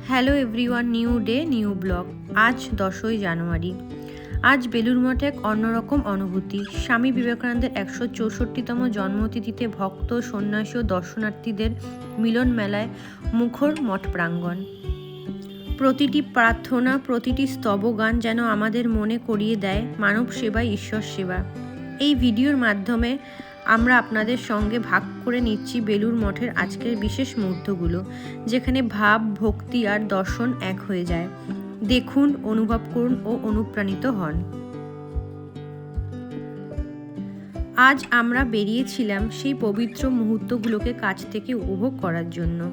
Hello everyone, new day new blog. আজ 10ই জানুয়ারি। আজ বেলুড় মঠে এক অন্যরকম অনুভূতি। স্বামী বিবেকানন্দের 164তম জন্মতিথিতে ভক্ত, সন্ন্যাসী ও দর্শনার্থীদের মিলন মেলায় মুখর মঠ প্রাঙ্গণ। প্রতিটি প্রার্থনা, প্রতিটি স্তবগান যেন আমাদের মনে করিয়ে দেয় মানব সেবাই ঈশ্বর সেবা। এই ভিডিওর মাধ্যমে আমরা আপনাদের সঙ্গে ভাগ করে নিচ্ছি বেলুড় মঠের আজকের বিশেষ মুহূর্তগুলো, যেখানে ভাব, ভক্তি আর দর্শন এক হয়ে যায়। দেখুন, অনুভব করুন ও অনুপ্রাণিত হন। আজ আমরা বেরিয়েছিলাম সেই পবিত্র মুহূর্তগুলোকে কাছ থেকে উপভোগ করার জন্য।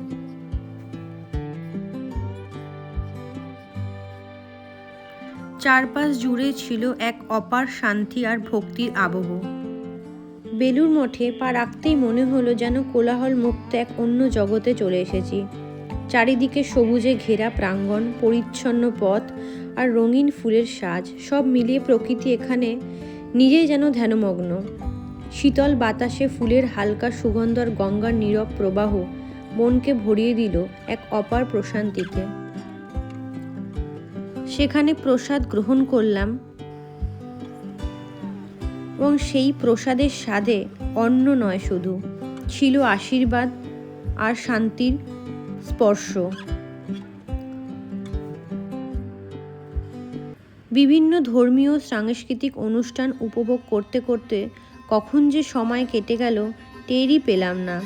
চারপাশ জুড়ে ছিল এক অপার শান্তি আর ভক্তির আবহ। বেলুড় মঠে পা রাখতেই মনে হলো যেন কোলাহল মুক্ত এক অন্য জগতে চলে এসেছি। চারিদিকে সবুজে ঘেরা প্রাঙ্গণ, পরিচ্ছন্ন পথ আর রঙিন ফুলের সাজ, সব মিলিয়ে প্রকৃতি এখানে নিজেই যেন ধ্যানমগ্ন। শীতল বাতাসে ফুলের হালকা সুগন্ধ আর গঙ্গার নীরব প্রবাহ মনকে ভরিয়ে দিল এক অপার প্রশান্তিতে। সেখানে প্রসাদ গ্রহণ করলাম এবং সেই প্রসাদের স্বাদে অন্ন নয়, শুধু ছিল আশীর্বাদ আর শান্তির স্পর্শ। বিভিন্ন ধর্মীয় সাংস্কৃতিক অনুষ্ঠান উপভোগ করতে করতে কখন যে সময় কেটে গেল টেরই পেলাম না।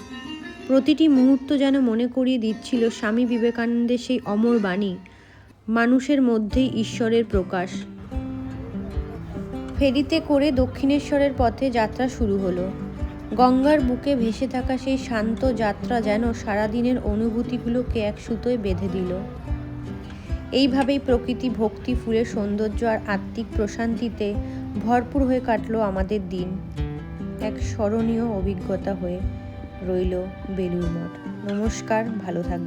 প্রতিটি মুহূর্ত যেন মনে করিয়ে দিচ্ছিল স্বামী বিবেকানন্দের সেই অমর বাণী, মানুষের মধ্যেই ঈশ্বরের প্রকাশ। ফেরিতে করে দক্ষিণেশ্বরের পথে যাত্রা শুরু হলো। গঙ্গার বুকে ভেসে থাকা সেই শান্ত যাত্রা যেন সারাদিনের অনুভূতিগুলোকে এক সুতোয় বেঁধে দিল। এইভাবেই প্রকৃতি, ভক্তি, ফুলের সৌন্দর্য আর আত্মিক প্রশান্তিতে ভরপুর হয়ে কাটলো আমাদের দিন। এক স্মরণীয় অভিজ্ঞতা হয়ে রইল বেলুড় মঠ। নমস্কার, ভালো থাকবেন।